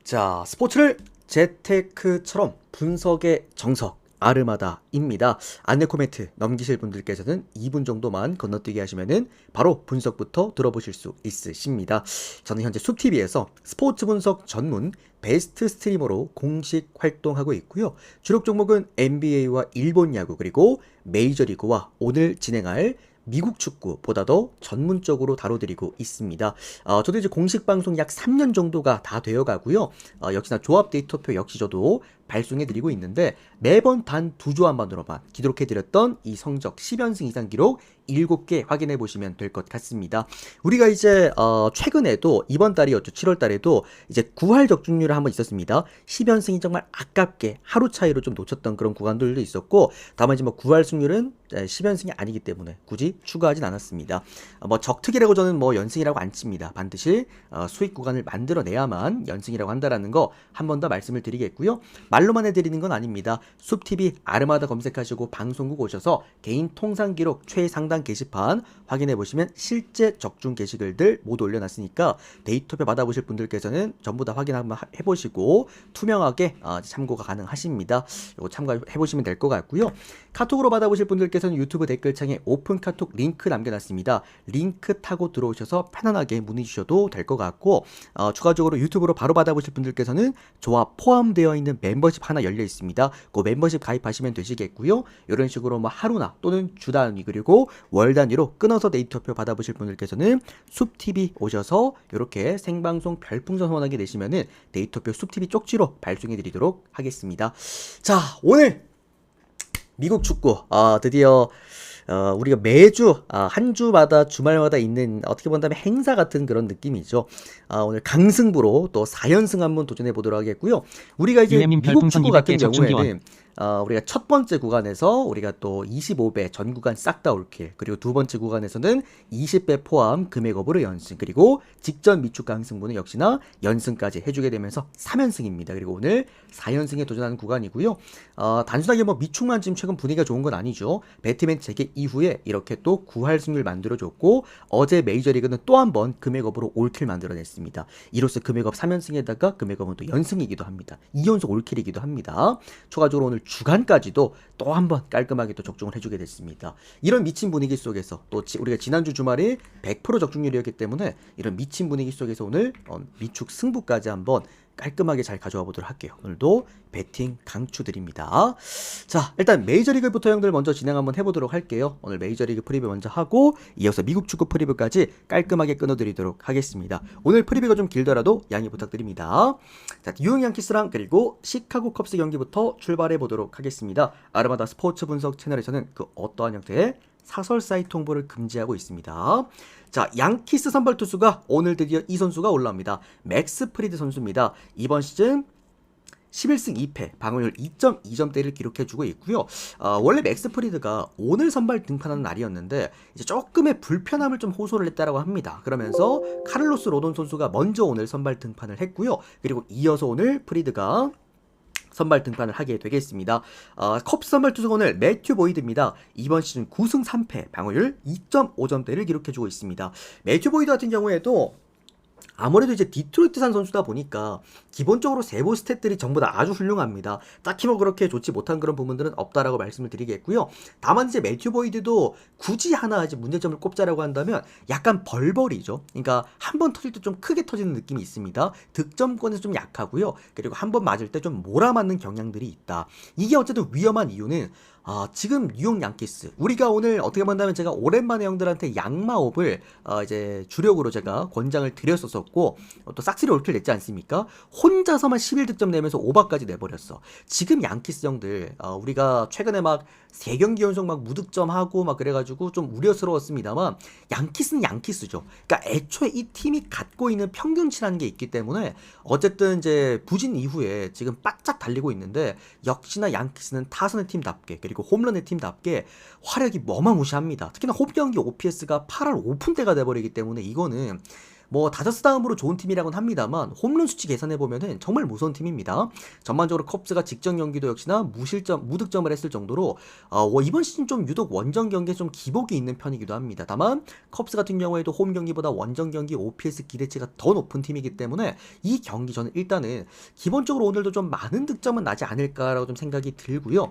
자, 스포츠를 재테크처럼 분석의 정석 아르마다입니다. 안내 코멘트 넘기실 분들께서는 2분 정도만 건너뛰기 하시면은 바로 분석부터 들어보실 수 있으십니다. 저는 현재 숲TV에서 스포츠 분석 전문 베스트 스트리머로 공식 활동하고 있고요. 주력 종목은 NBA와 일본 야구 그리고 메이저리그와 오늘 진행할 미국 축구보다 더 전문적으로 다뤄드리고 있습니다. 저도 이제 공식 방송 약 3년 정도가 다 되어 가고요. 역시나 조합 데이터표 역시 저도 발송해드리고 있는데 매번 단 2조합만으로만 기록해드렸던 이 성적 10연승 이상 기록 7개 확인해 보시면 될 것 같습니다. 우리가 이제 최근에도 이번 달이었죠. 7월 달에도 이제 9할 적중률이 한번 있었습니다. 10연승이 정말 아깝게 하루 차이로 좀 놓쳤던 그런 구간들도 있었고, 다만 이제 뭐 9할 승률은 10연승이 아니기 때문에 굳이 추가하진 않았습니다. 뭐 적특이라고 저는 뭐 연승이라고 안 칩니다. 반드시 수익 구간을 만들어내야만 연승이라고 한다라는 거 한 번 더 말씀을 드리겠고요. 말로만 해드리는 건 아닙니다. 숲TV 아르마다 검색하시고 방송국 오셔서 개인 통상 기록 최상단 게시판 확인해 보시면 실제 적중 게시글들 모두 올려놨으니까 데이터표 받아보실 분들께서는 전부 다 확인 한번 해보시고 투명하게 참고가 가능하십니다. 이거 참고해 보시면 될 것 같고요. 카톡으로 받아보실 분들께서는 유튜브 댓글창에 오픈 카톡 링크 남겨놨습니다. 링크 타고 들어오셔서 편안하게 문의 주셔도 될 것 같고, 추가적으로 유튜브로 바로 받아보실 분들께서는 조합 포함되어 있는 멤버십 하나 열려 있습니다. 그 멤버십 가입하시면 되시겠고요. 이런 식으로 뭐 하루나 또는 주 단위 그리고 월 단위로 끊어서 데이터표 받아보실 분들께서는 숲TV 오셔서 이렇게 생방송 별풍선 후원하게 되시면은 데이터표 숲TV 쪽지로 발송해 드리도록 하겠습니다. 자, 오늘 미국 축구 드디어 우리가 매주 한 주마다 주말마다 있는 어떻게 본다면 행사 같은 그런 느낌이죠. 오늘 강승부로 또 4연승 한번 도전해 보도록 하겠고요. 우리가 이제 유엠님 미국 별풍선 축구 같은 200개 적중기원. 경우에는 우리가 첫 번째 구간에서 우리가 또 25배 전 구간 싹 다 올킬, 그리고 두 번째 구간에서는 20배 포함 금액업으로 연승, 그리고 직전 미축 강승부는 역시나 연승까지 해주게 되면서 3연승입니다. 그리고 오늘 4연승에 도전하는 구간이고요. 단순하게 뭐 미축만 지금 최근 분위기가 좋은 건 아니죠. 배트맨 재개 이후에 이렇게 또 9할 승률 만들어줬고, 어제 메이저리그는 또 한 번 금액업으로 올킬 만들어냈습니다. 이로써 금액업 3연승에다가 금액업은 또 연승이기도 합니다. 2연속 올킬이기도 합니다. 추가적으로 오늘 주간까지도 또 한 번 깔끔하게 또 적중을 해주게 됐습니다. 이런 미친 분위기 속에서 또 우리가 지난주 주말이 100% 적중률이었기 때문에 이런 미친 분위기 속에서 오늘 미축 승부까지 한번 깔끔하게 잘 가져와 보도록 할게요. 오늘도 배팅 강추드립니다. 자, 일단 메이저리그부터 형들 먼저 진행 한번 해보도록 할게요. 오늘 메이저리그 프리뷰 먼저 하고 이어서 미국 축구 프리뷰까지 깔끔하게 끊어드리도록 하겠습니다. 오늘 프리뷰가 좀 길더라도 양해 부탁드립니다. 자, 뉴욕 양키스랑 그리고 시카고 컵스 경기부터 출발해 보도록 하겠습니다. 아르마다 스포츠 분석 채널에서는 그 어떠한 형태의 사설 사이트 홍보를 금지하고 있습니다. 자, 양키스 선발 투수가 오늘 드디어 이 선수가 올라옵니다. 맥스 프리드 선수입니다. 이번 시즌 11승 2패, 방어율 2.2점대를 기록해주고 있고요. 원래 맥스 프리드가 오늘 선발 등판하는 날이었는데 이제 조금의 불편함을 좀 호소를 했다라고 합니다. 그러면서 카를로스 로돈 선수가 먼저 오늘 선발 등판을 했고요. 그리고 이어서 오늘 프리드가 선발 등판을 하게 되겠습니다. 컵스 선발 투수가 오늘 매튜 보이드입니다. 이번 시즌 9승 3패, 방어율 2.5점대를 기록해주고 있습니다. 매튜 보이드 같은 경우에도 아무래도 이제 디트로이트산 선수다 보니까 기본적으로 세부 스탯들이 전부 다 아주 훌륭합니다. 딱히 뭐 그렇게 좋지 못한 그런 부분들은 없다라고 말씀을 드리겠고요. 다만 이제 매튜 보이드도 굳이 하나 이제 문제점을 꼽자라고 한다면 약간 벌벌이죠. 그러니까 한 번 터질 때 좀 크게 터지는 느낌이 있습니다. 득점권에서 좀 약하고요. 그리고 한 번 맞을 때 좀 몰아맞는 경향들이 있다. 이게 어쨌든 위험한 이유는 지금 뉴욕 양키스, 우리가 오늘 어떻게 본다면 제가 오랜만에 형들한테 양마옵을 이제 주력으로 제가 권장을 드렸었고 또 싹쓸이 올킬 냈지 않습니까? 혼자서만 11득점 내면서 오버까지 내버렸어. 지금 양키스 형들 우리가 최근에 막 3경기 연속 막 무득점하고 막 그래가지고 좀 우려스러웠습니다만 양키스는 양키스죠. 그러니까 애초에 이 팀이 갖고 있는 평균치라는 게 있기 때문에 어쨌든 이제 부진 이후에 지금 바짝 달리고 있는데 역시나 양키스는 타선의 팀답게 그리고 홈런의 팀답게 화력이 어마무시합니다. 특히나 홈 경기 OPS가 8할 5푼대가 돼버리기 때문에 이거는 뭐 다저스 다음으로 좋은 팀이라고는 합니다만 홈런 수치 계산해 보면은 정말 무서운 팀입니다. 전반적으로 컵스가 직전 경기도 역시나 무득점을 했을 정도로 이번 시즌 좀 유독 원정 경기에 좀 기복이 있는 편이기도 합니다. 다만 컵스 같은 경우에도 홈 경기보다 원정 경기 OPS 기대치가 더 높은 팀이기 때문에 이 경기 저는 일단은 기본적으로 오늘도 좀 많은 득점은 나지 않을까라고 좀 생각이 들고요.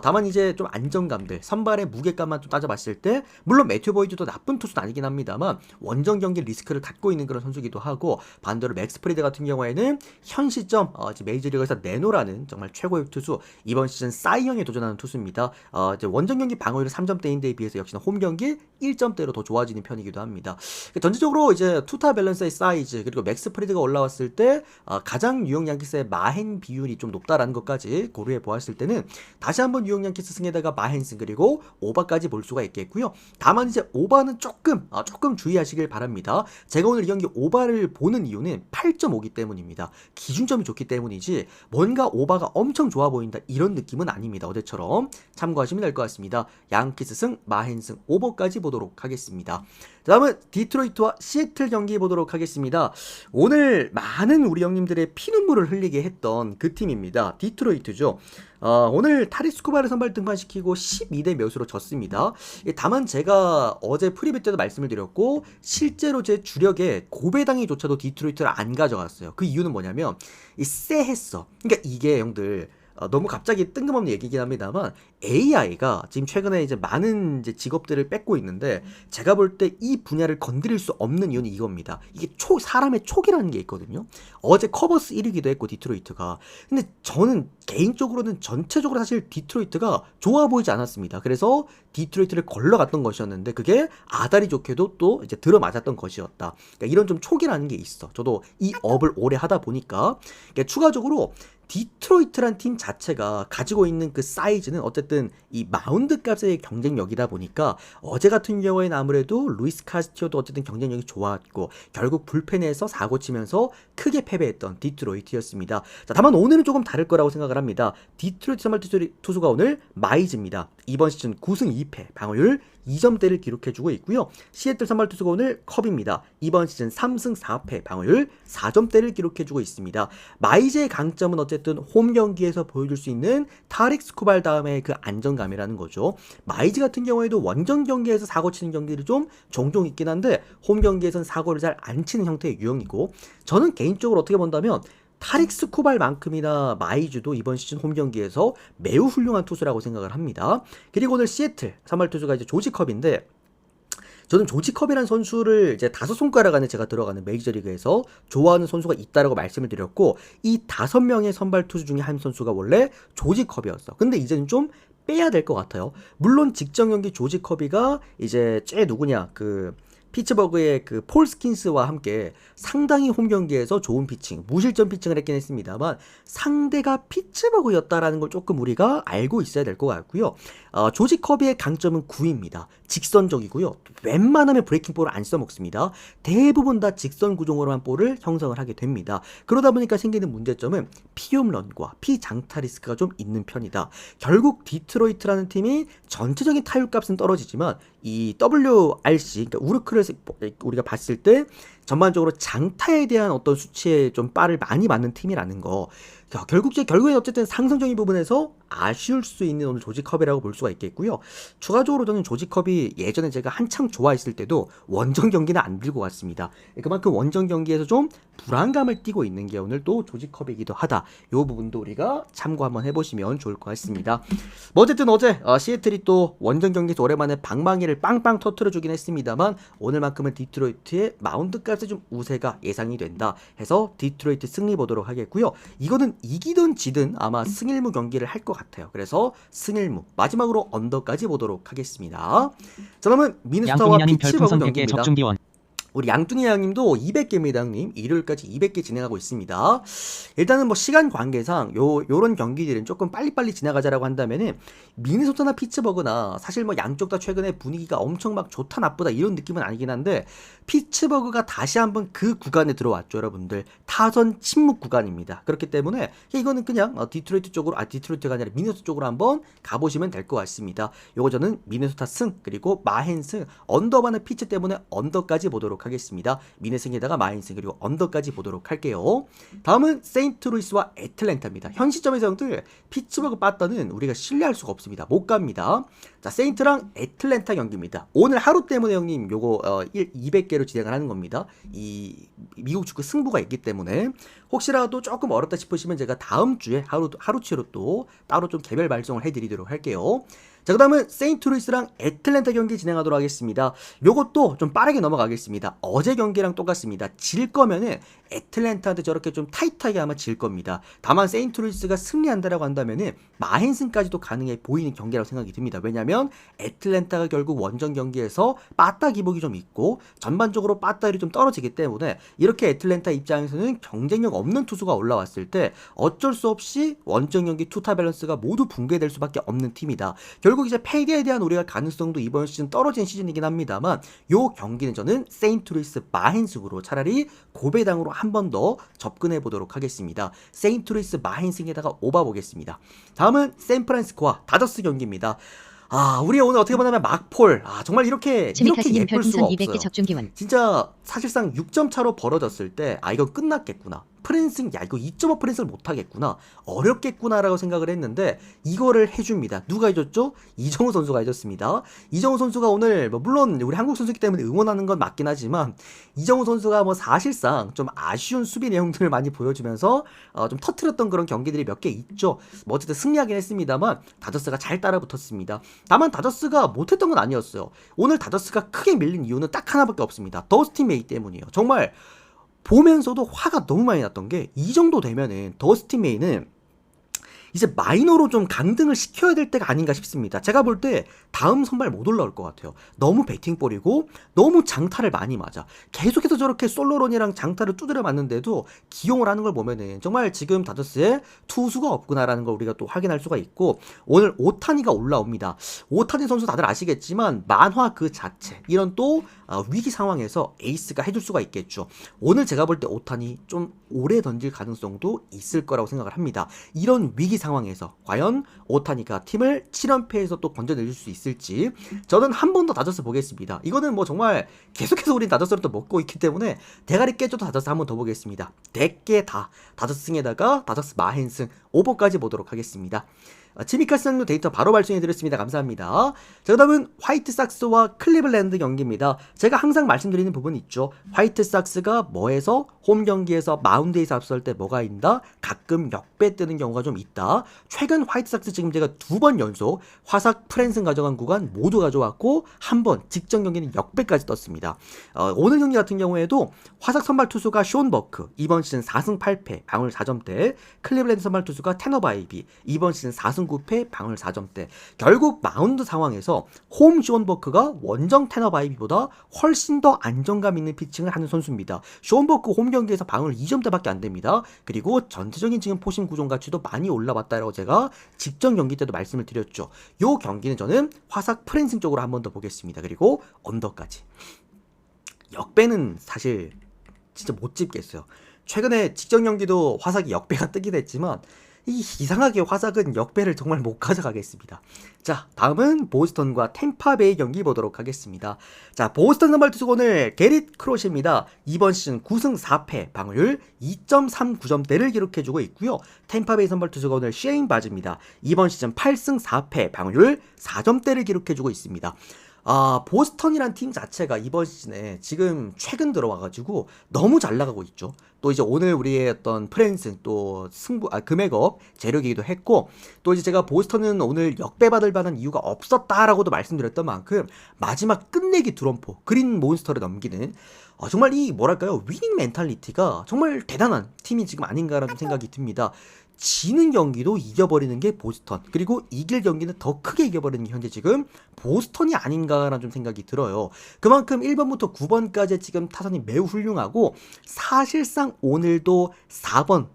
다만 이제 좀 안정감들, 선발의 무게감만 좀 따져봤을 때 물론 매튜 보이드도 나쁜 투수는 아니긴 합니다만 원정 경기 리스크를 갖고 있는 그런 선수기도 하고 반대로 맥스 프리드 같은 경우에는 현 시점 메이저리그에서 내노라는 정말 최고의 투수, 이번 시즌 사이영에 도전하는 투수입니다. 이제 원정 경기 방어율 3점대인데에 비해서 역시나 홈 경기 1점대로 더 좋아지는 편이기도 합니다. 전체적으로 이제 투타 밸런스의 사이즈 그리고 맥스 프리드가 올라왔을 때 가장 뉴욕 양키스의 마헨 비율이 좀 높다라는 것까지 고려해 보았을 때는 다시 한번 뉴욕 양키스 승에다가 마헨승 그리고 오바까지 볼 수가 있겠고요. 다만 이제 오바는 조금 주의하시길 바랍니다. 제가 오늘 이 경기 오바를 보는 이유는 8.5기 때문입니다. 기준점이 좋기 때문이지 뭔가 오바가 엄청 좋아 보인다 이런 느낌은 아닙니다. 어제처럼 참고하시면 될 것 같습니다. 양키스 승, 마헨승 오버까지 보도록 하겠습니다. 다음은 디트로이트와 시애틀 경기 보도록 하겠습니다. 오늘 많은 우리 형님들의 피눈물을 흘리게 했던 그 팀입니다. 디트로이트죠. 오늘 타리스 쿠바를 선발 등판시키고 12대 몇으로 졌습니다. 다만 제가 어제 프리뷰 때도 말씀을 드렸고 실제로 제 주력에 고배당이조차도 디트로이트를 안 가져갔어요. 그 이유는 뭐냐면 쎄했어. 그러니까 이게 형들 너무 갑자기 뜬금없는 얘기긴 합니다만 AI가 지금 최근에 이제 많은 이제 직업들을 뺏고 있는데 제가 볼 때 이 분야를 건드릴 수 없는 이유는 이겁니다. 이게 사람의 촉이라는 게 있거든요. 어제 커버스 1위기도 했고 디트로이트가. 근데 저는 개인적으로는 전체적으로 사실 디트로이트가 좋아 보이지 않았습니다. 그래서 디트로이트를 걸러갔던 것이었는데 그게 아다리 좋게도 또 이제 들어맞았던 것이었다. 그러니까 이런 좀 촉이라는 게 있어. 저도 이 업을 오래 하다 보니까 그러니까 추가적으로 디트로이트란 팀 자체가 가지고 있는 그 사이즈는 어쨌든 이 마운드 값의 경쟁력이다 보니까 어제 같은 경우에는 아무래도 루이스 카스티오도 어쨌든 경쟁력이 좋았고 결국 불펜에서 사고 치면서 크게 패배했던 디트로이트였습니다. 자, 다만 오늘은 조금 다를 거라고 생각을 합니다. 디트로이트 선발 투수가 오늘 마이즈입니다. 이번 시즌 9승 2패 방어율 2점대를 기록해주고 있고요. 시애틀 선발 투수가 오늘 컵입니다. 이번 시즌 3승 4패 방어율 4점대를 기록해주고 있습니다. 마이즈의 강점은 어쨌든 홈 경기에서 보여줄 수 있는 타릭 스쿠발 다음에 그 안정감이라는 거죠. 마이즈 같은 경우에도 원정 경기에서 사고 치는 경기들이 좀 종종 있긴 한데 홈 경기에서는 사고를 잘 안 치는 형태의 유형이고 저는 개인적으로 어떻게 본다면 타릭 스쿠발만큼이나 마이즈도 이번 시즌 홈 경기에서 매우 훌륭한 투수라고 생각을 합니다. 그리고 오늘 시애틀 선발 투수가 이제 조지 컵인데 저는 조지 컵이라는 선수를 이제 5손가락 안에 제가 들어가는 메이저리그에서 좋아하는 선수가 있다라고 말씀을 드렸고 이 5명의 선발 투수 중에 한 선수가 원래 조지 컵이었어. 근데 이제는 좀 빼야 될 것 같아요. 물론 직전 경기 조지 컵이가 이제 누구냐 피츠버그의 그 폴 스킨스와 함께 상당히 홈 경기에서 좋은 피칭, 무실점 피칭을 했긴 했습니다만 상대가 피츠버그였다라는 걸 조금 우리가 알고 있어야 될 것 같고요. 조지 커비의 강점은 구위입니다. 직선적이고요. 웬만하면 브레이킹 볼을 안 써먹습니다. 대부분 다 직선 구종으로만 볼을 형성을 하게 됩니다. 그러다 보니까 생기는 문제점은 피홈런과 피장타 리스크가 좀 있는 편이다. 결국 디트로이트라는 팀이 전체적인 타율값은 떨어지지만 이 WRC, 그러니까 우르크를 우리가 봤을 때 전반적으로 장타에 대한 어떤 수치에 좀 빠를 많이 맞는 팀이라는 거. 결국엔 어쨌든 상승적인 부분에서 아쉬울 수 있는 오늘 조지컵이라고 볼 수가 있겠고요. 추가적으로 저는 조지컵이 예전에 제가 한창 좋아했을 때도 원정 경기는 안 들고 갔습니다. 그만큼 원정 경기에서 좀 불안감을 띠고 있는 게 오늘 또 조지컵이기도 하다. 이 부분도 우리가 참고 한번 해보시면 좋을 것 같습니다. 뭐 어쨌든 어제 시애틀이 또 원정 경기에서 오랜만에 방망이를 빵빵 터트려주긴 했습니다만 오늘만큼은 디트로이트의 마운드 값에 좀 우세가 예상이 된다 해서 디트로이트 승리 보도록 하겠고요. 이거는 이기든 지든 아마 승일무 경기를 할 것 같아요. 그래서 승일무 마지막으로 언더까지 보도록 하겠습니다. 자, 그러면 미네소타와 피츠버그 경기입니다. 우리 양뚱이 형님도 200개입니다, 형님. 일요일까지 200개 진행하고 있습니다. 일단은 뭐 시간 관계상 요런 경기들은 조금 빨리빨리 지나가자라고 한다면은 미네소타나 피츠버그나 사실 뭐 양쪽 다 최근에 분위기가 엄청 막 좋다 나쁘다 이런 느낌은 아니긴 한데 피츠버그가 다시 한번 그 구간에 들어왔죠, 여러분들. 타선 침묵 구간입니다. 그렇기 때문에 이거는 그냥 디트로이트 쪽으로 디트로이트가 아니라 미네소타 쪽으로 한번 가보시면 될 것 같습니다. 요거 저는 미네소타 승 그리고 마헨 승 언더바는 피츠 때문에 언더까지 보도록 하겠습니다. 하겠습니다. 미네승에다가 마인승 그리고 언더까지 보도록 할게요. 다음은 세인트루이스와 애틀랜타입니다. 현 시점에서 형들 피츠버그 빠따는 우리가 신뢰할 수가 없습니다. 못 갑니다. 자, 세인트랑 애틀랜타 경기입니다. 오늘 하루 때문에 형님 요거 200개로 진행을 하는 겁니다. 이 미국 축구 승부가 있기 때문에 혹시라도 조금 어렵다 싶으시면 제가 다음 주에 하루치로 또 따로 좀 개별 발송을 해드리도록 할게요. 자, 그 다음은 세인트루이스랑 애틀랜타 경기 진행하도록 하겠습니다. 요것도 좀 빠르게 넘어가겠습니다. 어제 경기랑 똑같습니다. 질 거면은 애틀랜타한테 저렇게 좀 타이트하게 아마 질 겁니다. 다만 세인트루이스가 승리한다라고 한다면은 마헨슨까지도 가능해 보이는 경기라고 생각이 듭니다. 왜냐면 애틀랜타가 결국 원정 경기에서 빠따 기복이 좀 있고 전반적으로 빠따율이 좀 떨어지기 때문에 이렇게 애틀랜타 입장에서는 경쟁력 없는 투수가 올라왔을 때 어쩔 수 없이 원정 경기 투타 밸런스가 모두 붕괴될 수밖에 없는 팀이다. 결국 이제 페이드에 대한 우리가 가능성도 이번 시즌 떨어진 시즌이긴 합니다만 요 경기는 저는 세인트루이스 마헨승으로 차라리 고배당으로 한 번 더 접근해 보도록 하겠습니다. 세인트루이스 마헨승에다가 오바 보겠습니다. 다음은 샌프란시스코와 다저스 경기입니다. 우리 오늘 어떻게 보면 막폴. 정말 이렇게 예쁠 수가 없어요. 진짜 사실상 6점 차로 벌어졌을 때 이건 끝났겠구나. 프랜승, 이거 2.5 프랜승을 못하겠구나. 어렵겠구나라고 생각을 했는데 이거를 해줍니다. 누가 해줬죠? 이정우 선수가 해줬습니다. 이정우 선수가 오늘 물론 우리 한국 선수이기 때문에 응원하는 건 맞긴 하지만 이정우 선수가 사실상 좀 아쉬운 수비 내용들을 많이 보여주면서 좀 터트렸던 그런 경기들이 몇 개 있죠. 어쨌든 승리하긴 했습니다만 다저스가 잘 따라붙었습니다. 다만 다저스가 못했던 건 아니었어요. 오늘 다저스가 크게 밀린 이유는 딱 하나밖에 없습니다. 더스틴 메이 때문이에요. 정말 보면서도 화가 너무 많이 났던 게 이 정도 되면은 더스틴 메이는 이제 마이너로 좀 강등을 시켜야 될 때가 아닌가 싶습니다. 제가 볼 때 다음 선발 못 올라올 것 같아요. 너무 배팅볼이고 너무 장타를 많이 맞아. 계속해서 저렇게 솔로런이랑 장타를 두드려 맞는데도 기용을 하는 걸 보면은 정말 지금 다저스에 투수가 없구나라는 걸 우리가 또 확인할 수가 있고 오늘 오타니가 올라옵니다. 오타니 선수 다들 아시겠지만 만화 그 자체 이런 또 위기 상황에서 에이스가 해줄 수가 있겠죠. 오늘 제가 볼 때 오타니 좀 오래 던질 가능성도 있을 거라고 생각을 합니다. 이런 위기 상황에서 과연 오타니가 팀을 7연패에서 또 건져내줄 수 있을지 저는 한 번 더 다저스 보겠습니다. 이거는 정말 계속해서 우린 다저스를 또 먹고 있기 때문에 대가리 깨져도 다저스 한 번 더 보겠습니다. 100개 다 다저스승에다가 다저스 마헨승 오버까지 보도록 하겠습니다. 치미카스장로 데이터 바로 발송해드렸습니다. 감사합니다. 자, 그 다음은 화이트삭스와 클리블랜드 경기입니다. 제가 항상 말씀드리는 부분이 있죠. 화이트삭스가 뭐해서 홈 경기에서 마운드에서 앞설 때 뭐가 있다? 가끔 역배 뜨는 경우가 좀 있다. 최근 화이트삭스 지금 제가 2번 연속 화삭 프랜승 가져간 구간 모두 가져왔고 한 번 직전 경기는 역배까지 떴습니다. 오늘 경기 같은 경우에도 화삭 선발 투수가 쇼온 버크 이번 시즌 4승 8패 방울 4점대, 클리블랜드 선발 투수가 테너 바이비 이번 시즌 4승 9패 방울 4점대. 결국 마운드 상황에서 홈 쇼온 버크가 원정 테너 바이비보다 훨씬 더 안정감 있는 피칭을 하는 선수입니다. 쇼온 버크 홈 경기에서 방울 2점대밖에 안 됩니다. 그리고 전체적인 지금 포심 구종 가치도 많이 올라왔다라고 제가 직전 경기 때도 말씀을 드렸죠. 요 경기는 저는 화삭 프랜승 쪽으로 한 번 더 보겠습니다. 그리고 언더까지. 역배는 사실 진짜 못 집겠어요. 최근에 직전 경기도 화삭이 역배가 뜨긴 했지만 이상하게 화삭은 역배를 정말 못 가져가겠습니다. 자, 다음은 보스턴과 템파베이 경기 보도록 하겠습니다. 자, 보스턴 선발 투수 오늘 게릿 크로시입니다. 이번 시즌 9승 4패 방어율 2.39점대를 기록해주고 있고요. 템파베이 선발 투수가 오늘 셰인 바즈입니다. 이번 시즌 8승 4패 방어율 4점대를 기록해주고 있습니다. 보스턴이란 팀 자체가 이번 시즌에 지금 최근 들어와가지고 너무 잘 나가고 있죠. 또 이제 오늘 우리의 어떤 프랜승 또 금액업 재력이기도 했고 또 이제 제가 보스턴은 오늘 역배받을 만한 이유가 없었다라고도 말씀드렸던 만큼 마지막 끝내기 드럼포 그린 몬스터를 넘기는 정말 이 뭐랄까요 위닝 멘탈리티가 정말 대단한 팀이 지금 아닌가라는 생각이 듭니다. 지는 경기도 이겨버리는 게 보스턴 그리고 이길 경기는 더 크게 이겨버리는 게 현재 지금 보스턴이 아닌가라는 좀 생각이 들어요. 그만큼 1번부터 9번까지 지금 타선이 매우 훌륭하고 사실상 오늘도 4번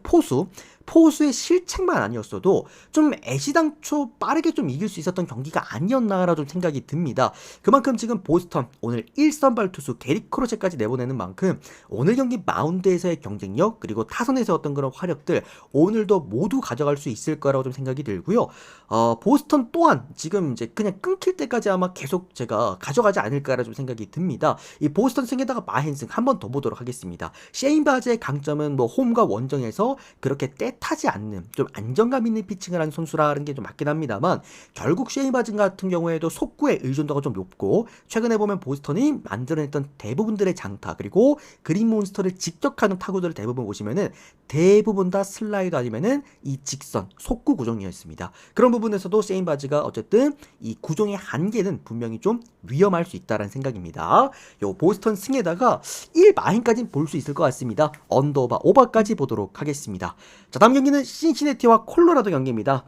포수 포수의 실책만 아니었어도 좀 애시당초 빠르게 좀 이길 수 있었던 경기가 아니었나라 좀 생각이 듭니다. 그만큼 지금 보스턴 오늘 1선발 투수 게리 크로체까지 내보내는 만큼 오늘 경기 마운드에서의 경쟁력 그리고 타선에서 어떤 그런 화력들 오늘도 모두 가져갈 수 있을 거라고 좀 생각이 들고요. 보스턴 또한 지금 이제 그냥 끊길 때까지 아마 계속 제가 가져가지 않을까라 좀 생각이 듭니다. 이 보스턴 승에다가 마헨승 한 번 더 보도록 하겠습니다. 셰인 바즈의 강점은 뭐 홈과 원정에서 그렇게 떼타지 않는 좀 안정감 있는 피칭을 하는 선수라는 게 좀 맞긴 합니다만 결국 셰인 바즈 같은 경우에도 속구의 의존도가 좀 높고 최근에 보면 보스턴이 만들어냈던 대부분들의 장타 그리고 그린 몬스터를 직격하는 타구들을 대부분 보시면은 대부분 다 슬라이드 아니면은 이 직선 속구 구종이었습니다. 그런 부분에서도 셰인 바즈가 어쨌든 이 구종의 한계는 분명히 좀 위험할 수 있다는 생각입니다. 요 보스턴 승에다가 1마인까지는 볼 수 있을 것 같습니다. 언더오바 오버까지 보도록 하겠습니다. 자, 다음 경기는 신시내티와 콜로라도 경기입니다.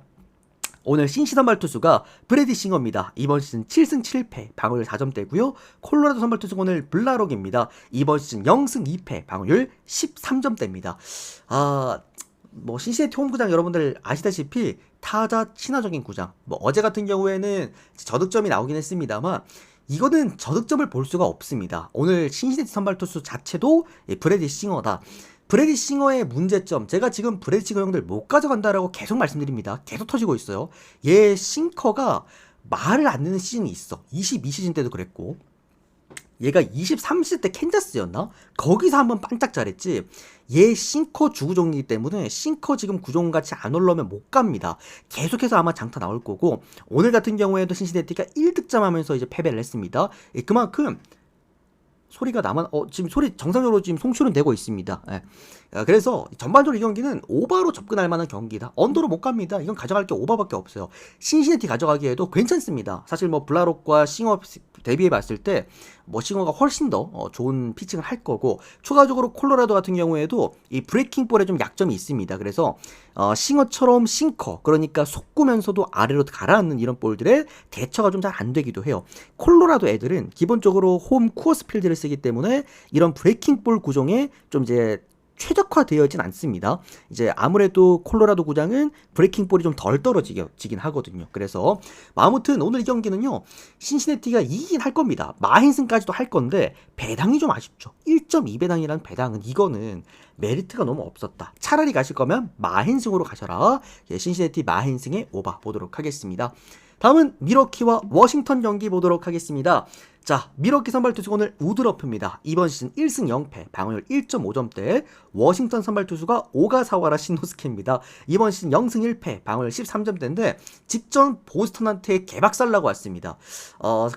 오늘 신시 선발 투수가 브래디 싱어입니다. 이번 시즌 7승 7패 방어율 4점대고요. 콜로라도 선발 투수가 오늘 블라록입니다. 이번 시즌 0승 2패 방어율 13점대입니다. 뭐 신시내티 홈구장 여러분들 아시다시피 타자 친화적인 구장. 뭐 어제 같은 경우에는 저득점이 나오긴 했습니다만 이거는 저득점을 볼 수가 없습니다. 오늘 신시내티 선발 투수 자체도 브래디 싱어다. 브래디 싱어의 문제점, 제가 지금 브래디 싱어 형들 못 가져간다라고 계속 말씀드립니다. 계속 터지고 있어요. 얘 싱커가 말을 안 듣는 시즌이 있어. 22시즌 때도 그랬고 얘가 23시즌 때 캔자스였나? 거기서 한번 반짝 잘했지. 얘 싱커 주구종이기 때문에 싱커 지금 구종같이 안 올라오면 못 갑니다. 계속해서 아마 장타 나올 거고 오늘 같은 경우에도 신시내티가 1득점하면서 이제 패배를 했습니다. 그만큼 소리가 지금 소리 정상적으로 지금 송출은 되고 있습니다. 예. 그래서 전반적으로 이 경기는 오버로 접근할 만한 경기다. 언더로 못 갑니다. 이건 가져갈 게 오버밖에 없어요. 신시내티 가져가기에도 괜찮습니다. 사실 뭐 블라록과 싱어 대비해 봤을 때 뭐 싱어가 훨씬 더 좋은 피칭을 할 거고 추가적으로 콜로라도 같은 경우에도 이 브레이킹 볼에 좀 약점이 있습니다. 그래서 싱어처럼 싱커 그러니까 속구면서도 아래로 가라앉는 이런 볼들의 대처가 좀 잘 안 되기도 해요. 콜로라도 애들은 기본적으로 홈 쿠어스 필드를 쓰기 때문에 이런 브레이킹 볼 구종에 좀 이제 최적화되어 있진 않습니다. 이제 아무래도 콜로라도 구장은 브레이킹 볼이 좀 덜 떨어지긴 하거든요. 그래서 아무튼 오늘 이 경기는요. 신시내티가 이기긴 할 겁니다. 마헨승까지도 할 건데 배당이 좀 아쉽죠. 1.2배당이라는 배당은 이거는 메리트가 너무 없었다. 차라리 가실 거면 마헨승으로 가셔라. 신시내티 마헨승의 오바 보도록 하겠습니다. 다음은 미러키와 워싱턴 경기 보도록 하겠습니다. 자, 미러키 선발 투수가 오늘 우드러프입니다. 이번 시즌 1승 0패, 방어율 1.5점대. 워싱턴 선발 투수가 오가사와라 신노스케입니다. 이번 시즌 0승 1패, 방어율 13점대인데 직전 보스턴한테 개박살나고 왔습니다.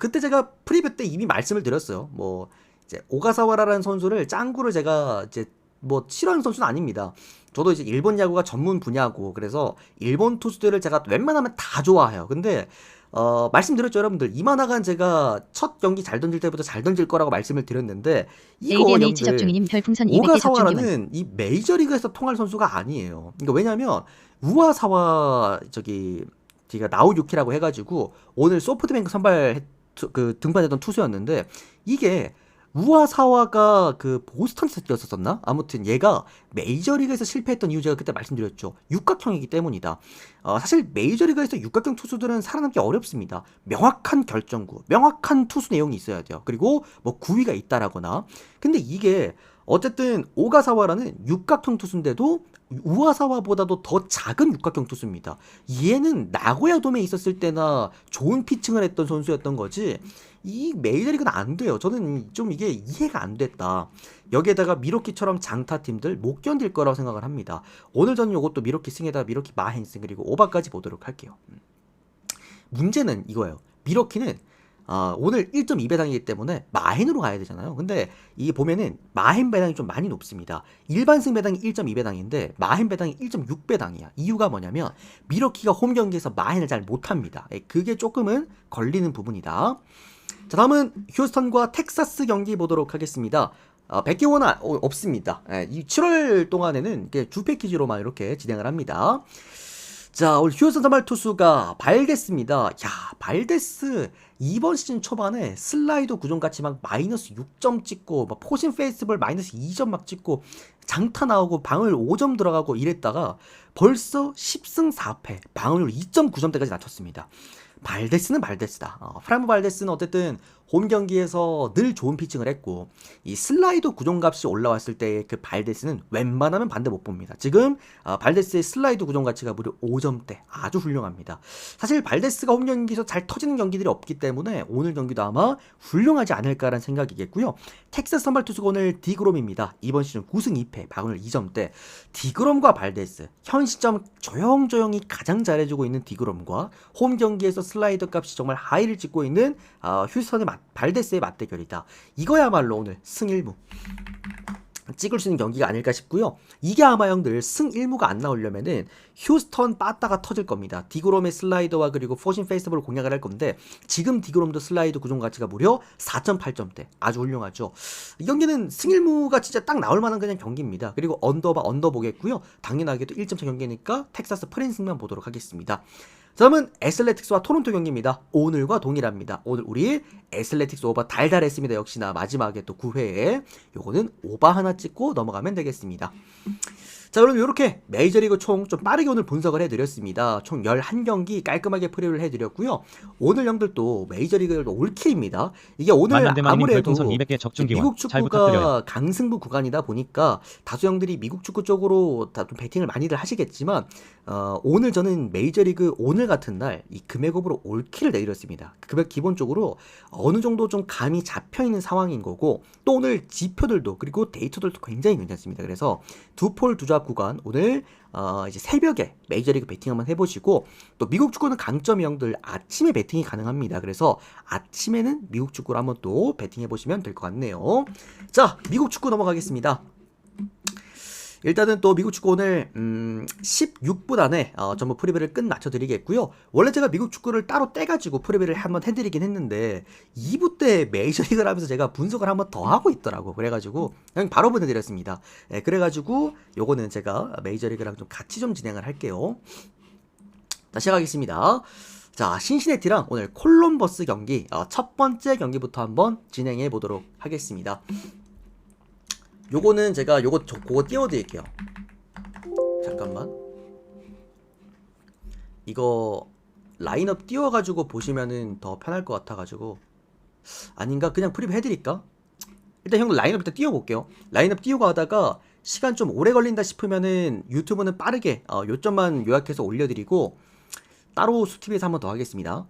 그때 제가 프리뷰 때 이미 말씀을 드렸어요. 뭐 이제 오가사와라라는 선수를 짱구를 제가 이제 뭐 싫어하는 선수는 아닙니다. 저도 이제 일본 야구가 전문 분야고 그래서 일본 투수들을 제가 웬만하면 다 좋아해요. 근데 말씀드렸죠 여러분들. 이만하간 제가 첫 경기 잘 던질 때부터 잘 던질 거라고 말씀을 드렸는데 이거 형들 오가사와라는 이 메이저리그에서 통할 선수가 아니에요. 그러니까 왜냐면 우와사와 제가 나우유키라고 해가지고 오늘 소프트뱅크 선발 등판했던 투수였는데 이게 우와사와가 보스턴에서 뛰었었나? 아무튼 얘가 메이저리그에서 실패했던 이유 제가 그때 말씀드렸죠. 육각형이기 때문이다. 사실 메이저리그에서 육각형 투수들은 살아남기 어렵습니다. 명확한 결정구, 명확한 투수 내용이 있어야 돼요. 그리고 뭐 구위가 있다라거나. 근데 이게 어쨌든 오가사와라는 육각형 투수인데도 우와사와보다도 더 작은 육각형 투수입니다. 얘는 나고야돔에 있었을 때나 좋은 피칭을 했던 선수였던 거지 이 메이저리그는 안 돼요. 저는 좀 이게 이해가 안 됐다. 여기에다가 미러키처럼 장타팀들 못 견딜 거라고 생각을 합니다. 오늘 저는 이것도 미러키 승에다가 미러키 마헨승 그리고 오바까지 보도록 할게요. 문제는 이거예요. 미러키는 오늘 1.2배당이기 때문에 마헨으로 가야 되잖아요. 근데 이게 보면은 마헨 배당이 좀 많이 높습니다. 일반승 배당이 1.2배당인데 마헨 배당이 1.6배당이야. 이유가 뭐냐면 미러키가 홈 경기에서 마헨을 잘 못합니다. 그게 조금은 걸리는 부분이다. 자, 다음은 휴스턴과 텍사스 경기 보도록 하겠습니다. 백기호는 없습니다. 이 7월 동안에는 주 패키지로만 이렇게 진행을 합니다. 자, 오늘 휴스턴 선발 투수가 발데스입니다. 야, 발데스 이번 시즌 초반에 슬라이더 구종같이 막 마이너스 6점 찍고 막 포신 페이스볼 마이너스 2점 막 찍고 장타 나오고 방울 5점 들어가고 이랬다가 벌써 10승 4패 방울률 2.9점대까지 낮췄습니다. 발데스는 발데스다. 프라모 발데스는 어쨌든 홈 경기에서 늘 좋은 피칭을 했고 이 슬라이더 구종값이 올라왔을 때 그 발데스는 웬만하면 반대 못 봅니다. 지금 발데스의 슬라이더 구종 가치가 무려 5점대 아주 훌륭합니다. 사실 발데스가 홈 경기에서 잘 터지는 경기들이 없기 때문에 오늘 경기도 아마 훌륭하지 않을까라는 생각이겠고요. 텍사스 선발 투수가 오늘 디그롬입니다. 이번 시즌 9승 2패 방울 2점대. 디그롬과 발데스 현 시점 조용조용히 가장 잘해주고 있는 디그롬과 홈 경기에서 슬라이더 값이 정말 하이를 찍고 있는 휴스턴의 발데스의 맞대결이다. 이거야말로 오늘 승1무 찍을 수 있는 경기가 아닐까 싶고요. 이게 아마 형들 승1무가 안 나오려면은 휴스턴 빠따가 터질 겁니다. 디그롬의 슬라이더와 그리고 포신 페이스볼을 공략을 할 건데 지금 디그롬도 슬라이더 구종 가치가 무려 4.8점대 아주 훌륭하죠. 이 경기는 승1무가 진짜 딱 나올 만한 그냥 경기입니다. 그리고 언더바 언더 보겠고요. 당연하게도 1점차 경기니까 텍사스 프랜스만 보도록 하겠습니다. 다음은 애슬레틱스와 토론토 경기입니다. 오늘과 동일합니다. 오늘 우리 애슬레틱스 오버 달달했습니다. 역시나 마지막에 또 9회에 요거는 오버 하나 찍고 넘어가면 되겠습니다. 자, 그럼 이렇게 메이저리그 총 좀 빠르게 오늘 분석을 해드렸습니다. 총 11경기 깔끔하게 프리뷰를 해드렸고요. 오늘 형들도 메이저리그 올킬입니다. 이게 오늘 아무래도 미국 축구가 강승부 구간이다 보니까 다수 형들이 미국 축구 쪽으로 다 좀 배팅을 많이들 하시겠지만 오늘 저는 메이저리그 오늘 같은 날 이 금액업으로 올킬을 내드렸습니다. 금액 기본적으로 어느 정도 좀 감이 잡혀있는 상황인 거고 또 오늘 지표들도 그리고 데이터들도 굉장히 괜찮습니다. 그래서 두 폴 두 조합 구간 오늘 이제 새벽에 메이저리그 배팅 한번 해보시고 또 미국 축구는 강점이 형들 아침에 배팅이 가능합니다. 그래서 아침에는 미국 축구를 한번 또 배팅해보시면 될 것 같네요. 자, 미국 축구 넘어가겠습니다. 일단은 또 미국 축구 오늘 16분 안에 전부 프리뷰를 끝 맞춰드리겠고요. 원래 제가 미국 축구를 따로 떼가지고 프리뷰를 한번 해드리긴 했는데 2부 때 메이저리그를 하면서 제가 분석을 한번 더 하고 있더라고. 그래가지고 그냥 바로 보내드렸습니다. 네, 그래가지고 요거는 제가 메이저리그랑 좀 같이 좀 진행을 할게요. 자, 시작하겠습니다. 자, 신시내티랑 오늘 콜럼버스 경기 첫 번째 경기부터 한번 진행해 보도록 하겠습니다. 요거는 제가 그거 띄워드릴게요. 잠깐만. 이거 라인업 띄워가지고 보시면은 더 편할 것 같아가지고 아닌가? 그냥 프리뷰 해드릴까? 일단 형들 라인업 일단 띄워볼게요. 라인업 띄우고 하다가 시간 좀 오래 걸린다 싶으면은 유튜브는 빠르게 요점만 요약해서 올려드리고 따로 수TV에서 한번 더 하겠습니다.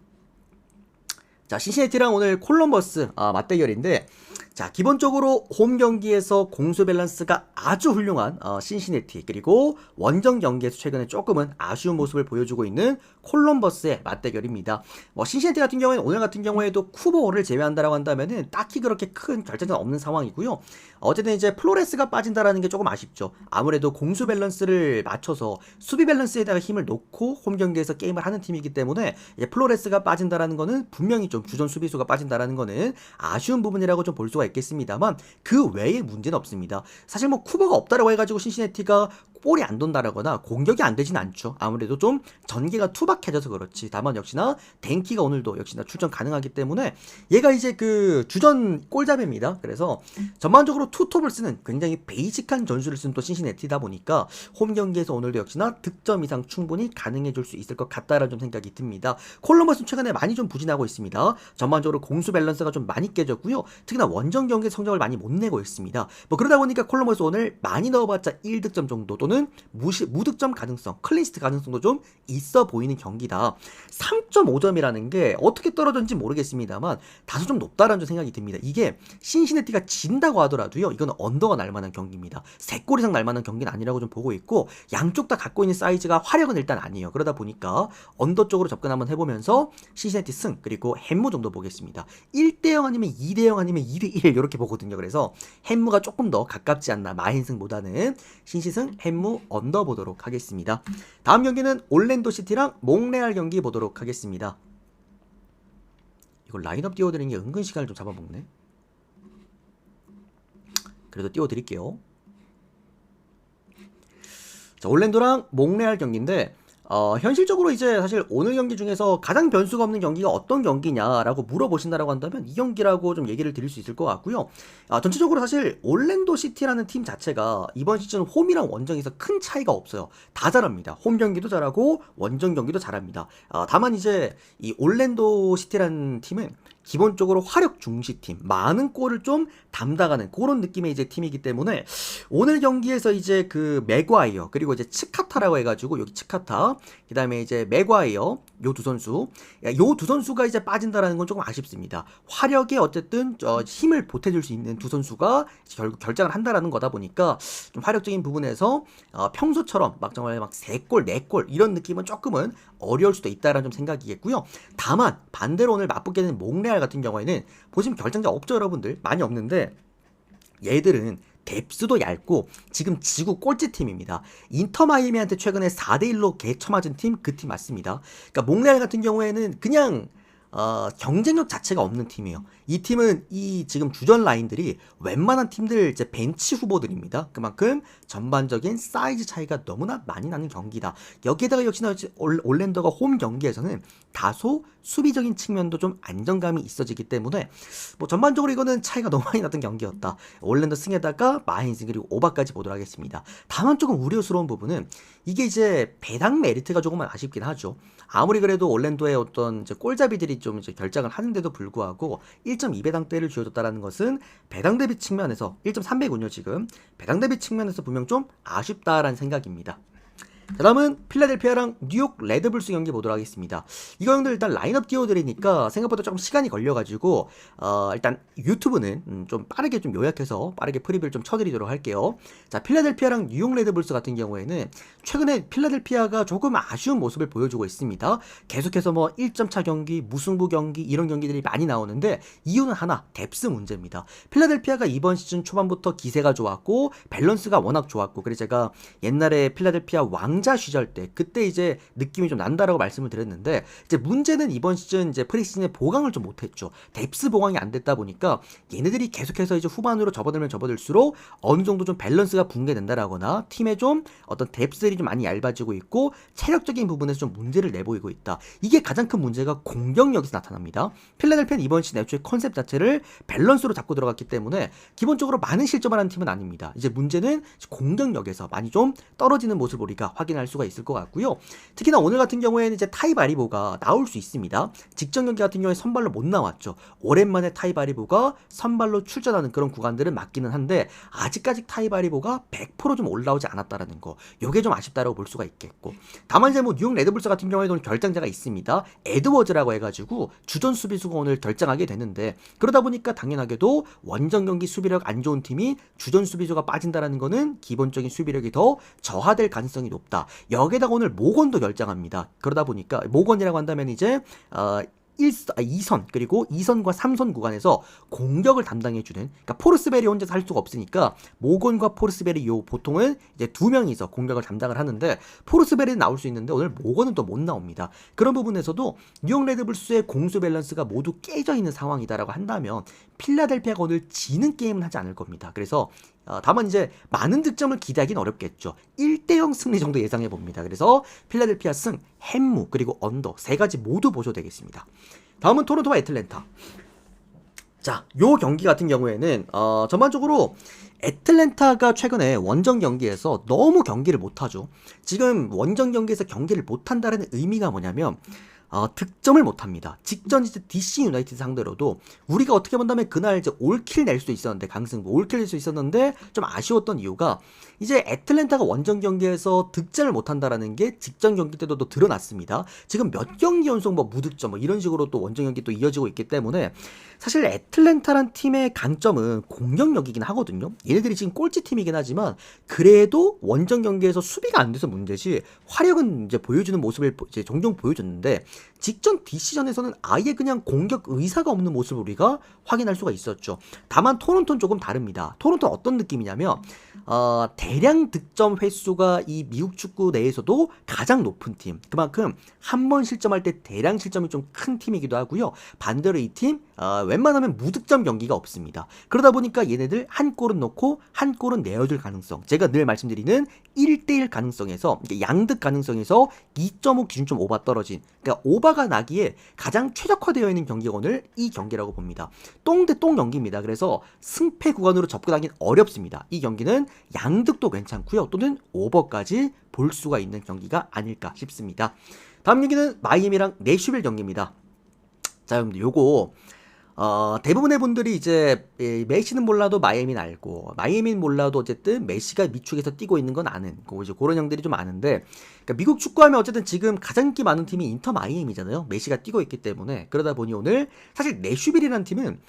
자, 신시내티랑 오늘 콜럼버스 맞대결인데 자, 기본적으로 홈 경기에서 공수 밸런스가 아주 훌륭한 신시내티 그리고 원정 경기에서 최근에 조금은 아쉬운 모습을 보여주고 있는 콜럼버스의 맞대결입니다. 신시내티 같은 경우에는 오늘 같은 경우에도 쿠보를 제외한다라고 한다면은 딱히 그렇게 큰 결정은 없는 상황이고요. 어쨌든 이제 플로레스가 빠진다라는 게 조금 아쉽죠. 아무래도 공수 밸런스를 맞춰서 수비 밸런스에다가 힘을 놓고 홈 경기에서 게임을 하는 팀이기 때문에 이제 플로레스가 빠진다라는 거는 분명히 좀 주전 수비수가 빠진다라는 거는 아쉬운 부분이라고 좀 볼 수가 있겠습니다만 그 외에 문제는 없습니다. 사실 쿠버가 없다라고 해가지고 신시내티가 볼이 안 돈다라거나 공격이 안 되진 않죠. 아무래도 좀 전개가 투박해져서 그렇지. 다만 역시나 댕키가 오늘도 역시나 출전 가능하기 때문에 얘가 이제 그 주전 골잡이입니다. 그래서 전반적으로 투톱을 쓰는 굉장히 베이직한 전술을 쓰는 또 신시내티다 보니까 홈 경기에서 오늘도 역시나 득점 이상 충분히 가능해질 수 있을 것 같다라는 좀 생각이 듭니다. 콜럼버스는 최근에 많이 좀 부진하고 있습니다. 전반적으로 공수 밸런스가 좀 많이 깨졌고요. 특히나 원정 경기 성적을 많이 못 내고 있습니다. 그러다 보니까 콜럼버스 오늘 많이 넣어봤자 1득점 정도 또는 무득점 가능성, 클린시트 가능성도 좀 있어 보이는 경기다. 3.5점이라는 게 어떻게 떨어졌는지 모르겠습니다만 다소 좀 높다라는 좀 생각이 듭니다. 이게 신시내티가 진다고 하더라도요. 이건 언더가 날만한 경기입니다. 3골 이상 날만한 경기는 아니라고 좀 보고 있고 양쪽 다 갖고 있는 사이즈가 화력은 일단 아니에요. 그러다 보니까 언더 쪽으로 접근 한번 해보면서 신시내티 승 그리고 햄무 정도 보겠습니다. 1대0 아니면 2대0 아니면 2대1 이렇게 보거든요. 그래서 햄무가 조금 더 가깝지 않나 마힌승보다는 신시승 햄무 언더 보도록 하겠습니다. 다음 경기는 올랜도 시티랑 몽레알 경기 보도록 하겠습니다. 이거 라인업 띄워드리는 게 은근 시간을 좀 잡아먹네. 그래도 띄워드릴게요. 자, 올랜도랑 몽레알 경기인데 현실적으로 이제 사실 오늘 경기 중에서 가장 변수가 없는 경기가 어떤 경기냐라고 물어보신다라고 한다면 이 경기라고 좀 얘기를 드릴 수 있을 것 같고요. 전체적으로 사실 올랜도 시티라는 팀 자체가 이번 시즌 홈이랑 원정에서 큰 차이가 없어요. 다 잘합니다. 홈 경기도 잘하고 원정 경기도 잘합니다. 다만 이제 이 올랜도 시티라는 팀은 기본적으로 화력 중시팀, 많은 골을 좀 담당하는 그런 느낌의 이제 팀이기 때문에 오늘 경기에서 이제 그 맥과이어 그리고 이제 치카타라고 해가지고 여기 치카타 그 다음에 이제 맥과이어 요 두 선수 요 두 선수가 이제 빠진다라는 건 조금 아쉽습니다. 화력에 어쨌든 힘을 보태줄 수 있는 두 선수가 결국 결장을 한다라는 거다 보니까 좀 화력적인 부분에서 평소처럼 막 정말 막 3골 4골 이런 느낌은 조금은 어려울 수도 있다라는 좀 생각이겠고요. 다만 반대로 오늘 맞붙게 되는 몽레알 같은 경우에는 보시면 결장자 없죠 여러분들? 많이 없는데 얘들은 뎁스도 얇고 지금 지구 꼴찌팀입니다. 인터 마이애미한테 최근에 4대1로 개쳐맞은 팀 그 팀 맞습니다. 그러니까 몽레알 같은 경우에는 그냥 경쟁력 자체가 없는 팀이에요. 이 팀은 이 지금 주전 라인들이 웬만한 팀들 이제 벤치 후보들입니다. 그만큼 전반적인 사이즈 차이가 너무나 많이 나는 경기다. 여기에다가 역시나 올랜도가 홈 경기에서는 다소 수비적인 측면도 좀 안정감이 있어지기 때문에 뭐 전반적으로 이거는 차이가 너무 많이 났던 경기였다. 올랜도 승에다가 마힌승 그리고 오바까지 보도록 하겠습니다. 다만 조금 우려스러운 부분은 이게 이제 배당 메리트가 조금은 아쉽긴 하죠. 아무리 그래도 올랜도의 어떤 이제 골잡이들이 좀 이제 결장을 하는데도 불구하고 1.2배당대를 쥐어줬다라는 것은 배당 대비 측면에서 1.3배군요 지금. 배당 대비 측면에서 분명 좀 아쉽다라는 생각입니다. 자, 다음은 필라델피아랑 뉴욕 레드불스 경기 보도록 하겠습니다. 이거 형들 일단 라인업 띄워드리니까 생각보다 조금 시간이 걸려가지고 일단 유튜브는 좀 빠르게 좀 요약해서 빠르게 프리뷰를 좀 쳐드리도록 할게요. 자, 필라델피아랑 뉴욕 레드불스 같은 경우에는 최근에 필라델피아가 조금 아쉬운 모습을 보여주고 있습니다. 계속해서 뭐 1점차 경기, 무승부 경기 이런 경기들이 많이 나오는데 이유는 하나, 뎁스 문제입니다. 필라델피아가 이번 시즌 초반부터 기세가 좋았고 밸런스가 워낙 좋았고 그래서 제가 옛날에 필라델피아 왕자 시절 때 그때 이제 느낌이 좀 난다라고 말씀을 드렸는데 이제 문제는 이번 시즌 이제 프리시즌에 보강을 좀 못했죠. 뎁스 보강이 안 됐다 보니까 얘네들이 계속해서 이제 후반으로 접어들면 접어들수록 어느 정도 좀 밸런스가 붕괴된다라거나 팀에 좀 어떤 뎁스들이 좀 많이 얇아지고 있고 체력적인 부분에서 좀 문제를 내보이고 있다. 이게 가장 큰 문제가 공격력에서 나타납니다. 필라델피아는 이번 시즌 애초에 컨셉 자체를 밸런스로 잡고 들어갔기 때문에 기본적으로 많은 실점을 하는 팀은 아닙니다. 이제 문제는 공격력에서 많이 좀 떨어지는 모습을 우리가 확인할 수가 있을 것 같고요. 특히나 오늘 같은 경우에는 이제 타이 바리보가 나올 수 있습니다. 직전 경기 같은 경우에 선발로 못 나왔죠. 오랜만에 타이 바리보가 선발로 출전하는 그런 구간들은 맞기는 한데 아직까지 타이 바리보가 100%좀 올라오지 않았다라는 거. 요게 좀 아쉽다라고 볼 수가 있겠고. 다만 이제 뭐 뉴욕 레드불스 같은 경우에도 결장자가 있습니다. 에드워즈라고 해가지고 주전 수비수가 오늘 결장하게 되는데 그러다 보니까 당연하게도 원정 경기 수비력 안 좋은 팀이 주전 수비수가 빠진다라는 거는 기본적인 수비력이 더 저하될 가능성이 높다. 여기에다가 오늘 모건도 결장합니다. 그러다 보니까 모건이라고 한다면 이제 2선 그리고 2선과 3선 구간에서 공격을 담당해주는 그러니까 포르스벨이 혼자서 할 수가 없으니까 모건과 포르스벨이 요 보통은 이제 두 명이서 공격을 담당을 하는데 포르스벨이 나올 수 있는데 오늘 모건은 또 못 나옵니다. 그런 부분에서도 뉴욕 레드불스의 공수 밸런스가 모두 깨져 있는 상황이다라고 한다면 필라델피아가 오늘 지는 게임은 하지 않을 겁니다. 그래서 다만 이제 많은 득점을 기대하기는 어렵겠죠. 1대0 승리 정도 예상해 봅니다. 그래서 필라델피아 승, 햄무 그리고 언더 세 가지 모두 보셔도 되겠습니다. 다음은 토론토와 애틀랜타. 자, 요 경기 같은 경우에는 전반적으로 애틀랜타가 최근에 원정 경기에서 너무 경기를 못하죠. 지금 원정 경기에서 경기를 못한다는 의미가 뭐냐면 득점을 못합니다. 직전 이제 DC 유나이티드 상대로도 우리가 어떻게 본다면 그날 이제 올킬 낼 수 있었는데 강승부 올킬 낼 수 있었는데 좀 아쉬웠던 이유가 이제 애틀랜타가 원정 경기에서 득점을 못한다라는 게 직전 경기 때도 또 드러났습니다. 지금 몇 경기 연속 뭐 무득점 뭐 이런 식으로 또 원정 경기 또 이어지고 있기 때문에 사실 애틀랜타란 팀의 강점은 공격력이긴 하거든요. 얘네들이 지금 꼴찌 팀이긴 하지만 그래도 원정 경기에서 수비가 안 돼서 문제지 화력은 이제 보여주는 모습을 이제 종종 보여줬는데 직전 DC전에서는 아예 그냥 공격 의사가 없는 모습을 우리가 확인할 수가 있었죠. 다만 토론토는 조금 다릅니다. 토론토는 어떤 느낌이냐면 대량 득점 횟수가 이 미국 축구 내에서도 가장 높은 팀. 그만큼 한 번 실점할 때 대량 실점이 좀 큰 팀이기도 하고요. 반대로 이 팀 웬만하면 무득점 경기가 없습니다. 그러다 보니까 얘네들 한 골은 넣고 한 골은 내어줄 가능성, 제가 늘 말씀드리는 1대1 가능성에서, 양득 가능성에서 2.5 기준점 오바 떨어진, 그러니까 오바가 나기에 가장 최적화되어 있는 경기가 오늘 이 경기라고 봅니다. 똥 대 똥 경기입니다. 그래서 승패 구간으로 접근하기는 어렵습니다. 이 경기는 양득도 괜찮고요, 또는 오버까지 볼 수가 있는 경기가 아닐까 싶습니다. 다음 경기는 마이애미랑 내슈빌 경기입니다. 자, 여러분들 요거 대부분의 분들이 이제 메시는 몰라도 마이애미는 알고, 마이애미는 몰라도 어쨌든 메시가 미축에서 뛰고 있는 건 아는, 이제 그런 형들이 좀 아는데, 그러니까 미국 축구하면 어쨌든 지금 가장 인기 많은 팀이 인터 마이애미잖아요. 메시가 뛰고 있기 때문에. 그러다 보니 오늘 사실 내슈빌이라는 팀은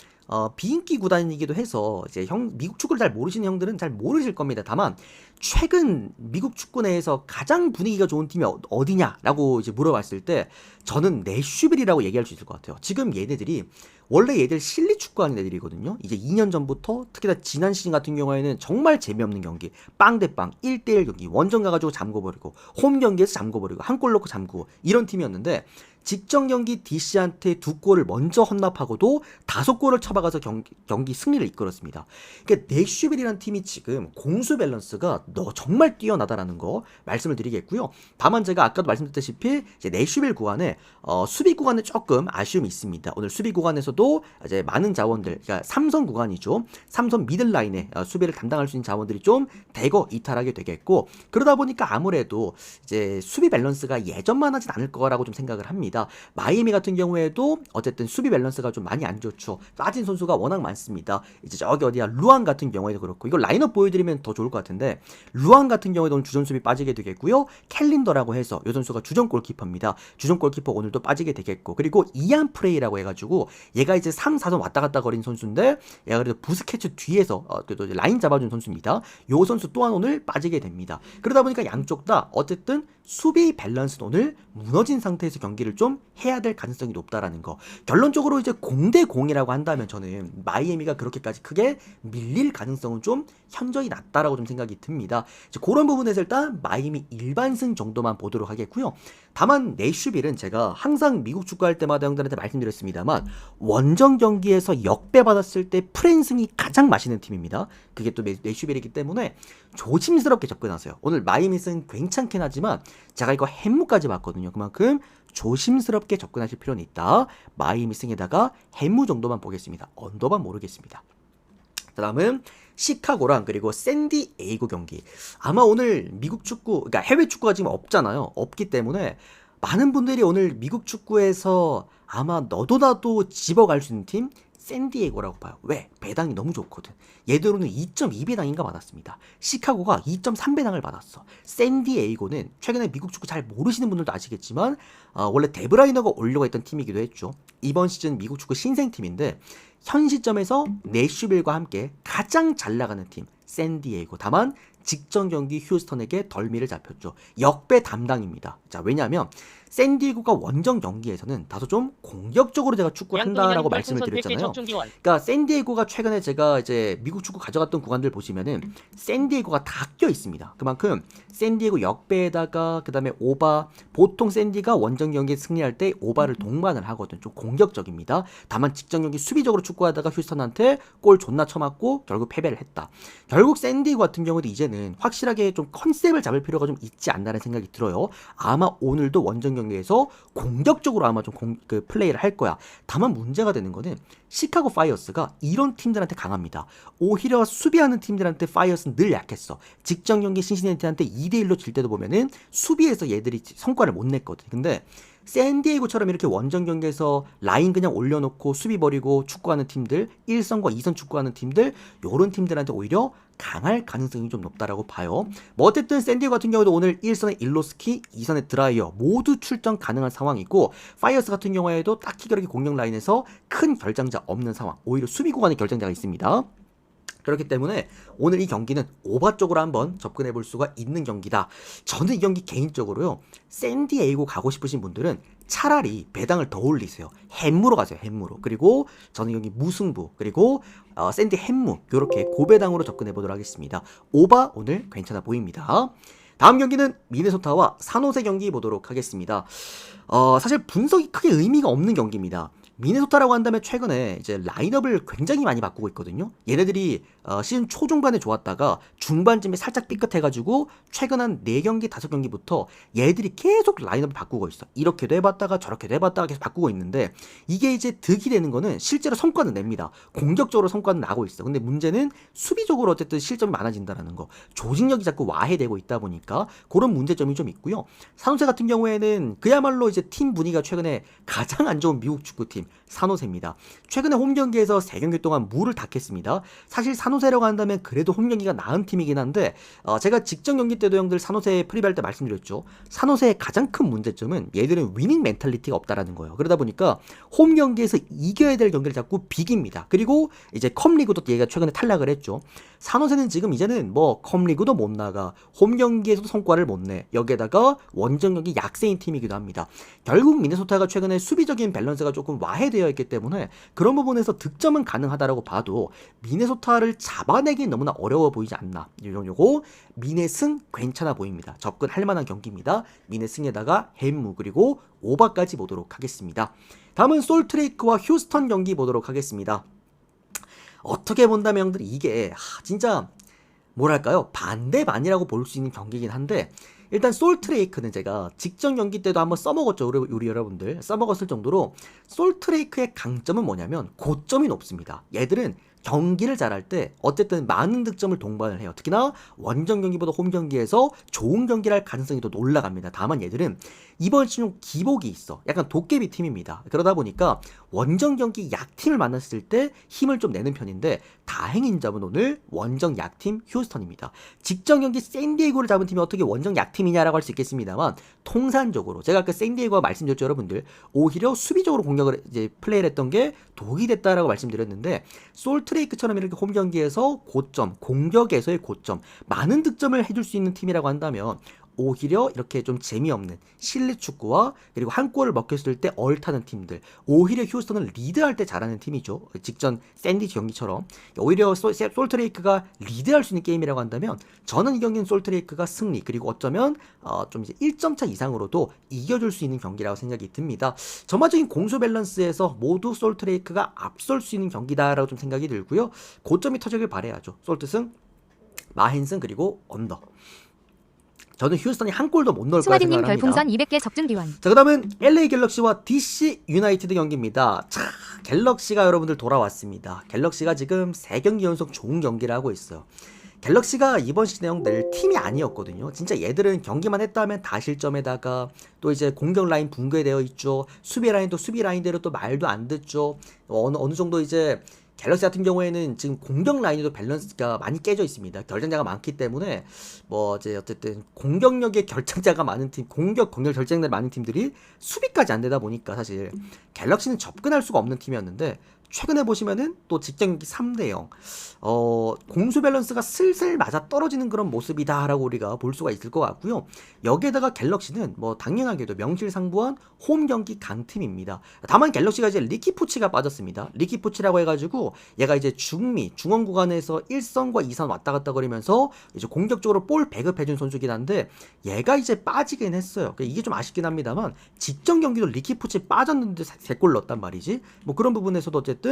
비인기 구단이기도 해서 이제 미국 축구를 잘 모르시는 형들은 잘 모르실 겁니다. 다만 최근 미국 축구 내에서 가장 분위기가 좋은 팀이 어디냐라고 이제 물어봤을 때 저는 내슈빌이라고 얘기할 수 있을 것 같아요. 지금 얘네들이 원래 얘들 실리 축구하는 애들이거든요. 이제 2년 전부터 특히나 지난 시즌 같은 경우에는 정말 재미없는 경기, 빵 대 빵 1대1 경기, 원정 가가지고 잠궈버리고, 홈 경기에서 잠궈버리고, 한 골 넣고 잠그고, 이런 팀이었는데 직전 경기 DC한테 2골을 먼저 헌납하고도 5골을 쳐박아서 경기 승리를 이끌었습니다. 그러니까 내슈빌이라는 팀이 지금 공수 밸런스가 정말 뛰어나다라는 거 말씀을 드리겠고요. 다만 제가 아까도 말씀드렸다시피 이제 내슈빌 구간에 수비 구간에 조금 아쉬움이 있습니다. 오늘 수비 구간에서도 이제 많은 자원들, 그러니까 3선 구간이죠. 3선 미들라인에 수비를 담당할 수 있는 자원들이 좀 대거 이탈하게 되겠고, 그러다 보니까 아무래도 이제 수비 밸런스가 예전만 하진 않을 거라고 좀 생각을 합니다. 마이애미 같은 경우에도 어쨌든 수비 밸런스가 좀 많이 안 좋죠. 빠진 선수가 워낙 많습니다. 이제 저기 어디야, 루안 같은 경우에도 그렇고, 이거 라인업 보여드리면 더 좋을 것 같은데, 루안 같은 경우에도 오늘 주전 수비 빠지게 되겠고요. 캘린더라고 해서 이 선수가 주전 골키퍼입니다. 주전 골키퍼 오늘도 빠지게 되겠고, 그리고 이안 프레이라고 해가지고 얘가 이제 3, 4선 왔다 갔다 거리는 선수인데, 얘가 그래도 부스케츠 뒤에서 그래도 라인 잡아준 선수입니다. 요 선수 또한 오늘 빠지게 됩니다. 그러다 보니까 양쪽 다 어쨌든 수비 밸런스는 오늘 무너진 상태에서 경기를 좀 해야 될 가능성이 높다라는 거. 결론적으로 이제 0대 0이라고 한다면 저는 마이애미가 그렇게까지 크게 밀릴 가능성은 좀 현저히 낮다라고 좀 생각이 듭니다. 이제 그런 부분에서 일단 마이애미 일반승 정도만 보도록 하겠고요. 다만 내슈빌은 제가 항상 미국 축구할 때마다 형들한테 말씀드렸습니다만, 원정 경기에서 역배받았을 때 프랜승이 가장 맛있는 팀입니다. 그게 또 내슈빌이기 때문에 조심스럽게 접근하세요. 오늘 마이애미승 괜찮긴 하지만 제가 이거 햄무까지 봤거든요. 그만큼 조심스럽게 접근하실 필요는 있다. 마이애미 승에다가 햄무 정도만 보겠습니다. 언더만 모르겠습니다. 다음은 시카고랑 그리고 샌디에이고 경기. 아마 오늘 미국 축구, 그러니까 해외 축구가 지금 없잖아요. 없기 때문에 많은 분들이 오늘 미국 축구에서 아마 너도 나도 집어갈 수 있는 팀 샌디에이고라고 봐요. 왜? 배당이 너무 좋거든. 얘들로는 2.2배당인가 받았습니다. 시카고가 2.3배당을 받았어. 샌디에이고는 최근에 미국 축구 잘 모르시는 분들도 아시겠지만 원래 데브라이너가 올려가 있던 팀이기도 했죠. 이번 시즌 미국 축구 신생팀인데 현 시점에서 내슈빌과 함께 가장 잘 나가는 팀 샌디에이고. 다만 직전 경기 휴스턴에게 덜미를 잡혔죠. 역배 담당입니다. 자, 왜냐하면 샌디에이고가 원정 경기에서는 다소 좀 공격적으로 제가 축구를 한다라고 말씀을 드렸잖아요. 그러니까 샌디에이고가 최근에 제가 이제 미국 축구 가져갔던 구간들 보시면은 샌디에이고가 다 껴 있습니다. 그만큼 샌디에이고 역배에다가 그 다음에 오바, 보통 샌디가 원정 경기에 승리할 때 오바를 동반을 하거든. 좀 공격적입니다. 다만 직전 경기 수비적으로 축구하다가 휴스턴한테 골 존나 쳐맞고 결국 패배를 했다. 결국 샌디에이고 같은 경우도 이제는 확실하게 좀 컨셉을 잡을 필요가 좀 있지 않나라는 생각이 들어요. 아마 오늘도 원정 경기에서 공격적으로 아마 좀 플레이를 할 거야. 다만 문제가 되는 거는 시카고 파이어스가 이런 팀들한테 강합니다. 오히려 수비하는 팀들한테 파이어스는 늘 약했어. 직전 경기 신시내티한테 2대1로 질 때도 보면은 수비에서 얘들이 성과를 못 냈거든. 근데 샌디에이고처럼 이렇게 원정 경기에서 라인 그냥 올려놓고 수비 버리고 축구하는 팀들, 1선과 2선 축구하는 팀들, 요런 팀들한테 오히려 강할 가능성이 좀 높다라고 봐요. 뭐 어쨌든 샌디에이고 같은 경우도 오늘 1선에 일로스키, 2선에 드라이어 모두 출전 가능한 상황이고, 파이어스 같은 경우에도 딱히 그렇게 공격 라인에서 큰 결장자 없는 상황, 오히려 수비 구간에 결장자가 있습니다. 그렇기 때문에 오늘 이 경기는 오바 쪽으로 한번 접근해 볼 수가 있는 경기다. 저는 이 경기 개인적으로요, 샌디에이고 가고 싶으신 분들은 차라리 배당을 더 올리세요. 햄무로 가세요. 햄무로. 그리고 저는 여기 무승부, 그리고 샌디 햄무, 이렇게 고배당으로 접근해 보도록 하겠습니다. 오바 오늘 괜찮아 보입니다. 다음 경기는 미네소타와 산호세 경기 보도록 하겠습니다. 사실 분석이 크게 의미가 없는 경기입니다. 미네소타라고 한다면 최근에 이제 라인업을 굉장히 많이 바꾸고 있거든요. 얘네들이 시즌 초중반에 좋았다가 중반쯤에 살짝 삐끗해가지고 최근 한 4경기, 5경기부터 얘들이 계속 라인업을 바꾸고 있어. 이렇게도 해봤다가 저렇게도 해봤다가 계속 바꾸고 있는데 이게 이제 득이 되는 거는 실제로 성과는 냅니다. 공격적으로 성과는 나고 있어. 근데 문제는 수비적으로 어쨌든 실점이 많아진다는 거. 조직력이 자꾸 와해되고 있다 보니까 그런 문제점이 좀 있고요. 산호세 같은 경우에는 그야말로 이제 팀 분위기가 최근에 가장 안 좋은 미국 축구팀 산호세입니다. 최근에 홈 경기에서 3경기 동안 무를 닦겠습니다. 사실 산호세라고 한다면 그래도 홈 경기가 나은 팀이긴 한데 제가 직전 경기 때도 형들 산호세 프리뷰할 때 말씀드렸죠. 산호세의 가장 큰 문제점은 얘들은 위닝 멘탈리티가 없다라는 거예요. 그러다 보니까 홈 경기에서 이겨야 될 경기를 자꾸 비깁니다. 그리고 이제 컵리그도 얘가 최근에 탈락을 했죠. 산호세는 지금 이제는 뭐 컵리그도 못 나가, 홈 경기에서도 성과를 못 내. 여기에다가 원정 경기 약세인 팀이기도 합니다. 결국 미네소타가 최근에 수비적인 밸런스가 조금 와해되어 있기 때문에 그런 부분에서 득점은 가능하다라고 봐도 미네소타를 잡아내기 너무나 어려워 보이지 않나. 요거 미네승 괜찮아 보입니다. 접근할 만한 경기입니다. 미네승에다가 햄무 그리고 오바까지 보도록 하겠습니다. 다음은 솔트레이크와 휴스턴 경기 보도록 하겠습니다. 어떻게 본다면 형들이 이게 진짜 뭐랄까요, 반대반이라고 볼 수 있는 경기이긴 한데, 일단 솔트레이크는 제가 직전 경기 때도 한번 써먹었죠. 우리 여러분들 써먹었을 정도로 솔트레이크의 강점은 뭐냐면 고점이 높습니다. 얘들은 경기를 잘할 때 어쨌든 많은 득점을 동반을 해요. 특히나 원정 경기보다 홈 경기에서 좋은 경기를 할 가능성이 더 올라갑니다. 다만 얘들은 이번 시즌 기복이 있어. 약간 도깨비 팀입니다. 그러다 보니까 원정 경기 약팀을 만났을 때 힘을 좀 내는 편인데 다행인 점은 오늘 원정 약팀 휴스턴입니다. 직전 경기 샌디에이고를 잡은 팀이 어떻게 원정 약팀이냐라고 할 수 있겠습니다만 통산적으로 제가 아까 샌디에이고가 말씀드렸죠. 여러분들 오히려 수비적으로 공격을 이제 플레이를 했던 게 독이 됐다라고 말씀드렸는데 솔트레이크처럼 이렇게 홈 경기에서 고점, 공격에서의 고점, 많은 득점을 해줄 수 있는 팀이라고 한다면 오히려 이렇게 좀 재미없는 실내 축구와 그리고 한 골을 먹혔을 때 얼타는 팀들, 오히려 휴스턴은 리드할 때 잘하는 팀이죠. 직전 샌디 경기처럼 오히려 솔트레이크가 리드할 수 있는 게임이라고 한다면 저는 이 경기는 솔트레이크가 승리, 그리고 어쩌면 좀 이제 1점 차 이상으로도 이겨줄 수 있는 경기라고 생각이 듭니다. 전반적인 공수 밸런스에서 모두 솔트레이크가 앞설 수 있는 경기다라고 좀 생각이 들고요. 고점이 터지길 바라야죠. 솔트승, 마헨승 그리고 언더. 저는 휴스턴이 한 골도 못 넣을 거라 생각을 합니다. 별풍선 200개 적중 기원. 자, 그 다음은 LA 갤럭시와 DC 유나이티드 경기입니다. 자, 갤럭시가 여러분들 돌아왔습니다. 갤럭시가 지금 3경기 연속 좋은 경기를 하고 있어요. 갤럭시가 이번 시즌 형들 팀이 아니었거든요. 진짜 얘들은 경기만 했다면 다 실점에다가 또 이제 공격 라인 붕괴되어 있죠. 수비 라인도 수비 라인대로 또 말도 안 듣죠. 어느 정도 이제 갤럭시 같은 경우에는 지금 공격 라인에도 밸런스가 많이 깨져 있습니다. 결정자가 많기 때문에 뭐 이제 어쨌든 공격력의 결정자가 많은 팀, 공격 결정자가 많은 팀들이 수비까지 안 되다 보니까 사실 갤럭시는 접근할 수가 없는 팀이었는데 최근에 보시면은 또 직전 경기 3대0 공수 밸런스가 슬슬 맞아 떨어지는 그런 모습이다라고 우리가 볼 수가 있을 것 같고요. 여기에다가 갤럭시는 뭐 당연하게도 명실상부한 홈 경기 강팀입니다. 다만 갤럭시가 이제 리키푸치가 빠졌습니다. 리키푸치라고 해가지고 얘가 이제 중미 중원 구간에서 1선과 2선 왔다 갔다 거리면서 이제 공격적으로 볼 배급해준 선수긴 한데 얘가 이제 빠지긴 했어요. 이게 좀 아쉽긴 합니다만 직전 경기도 리키푸치 빠졌는데 3골 넣었단 말이지. 뭐 그런 부분에서도 어쨌든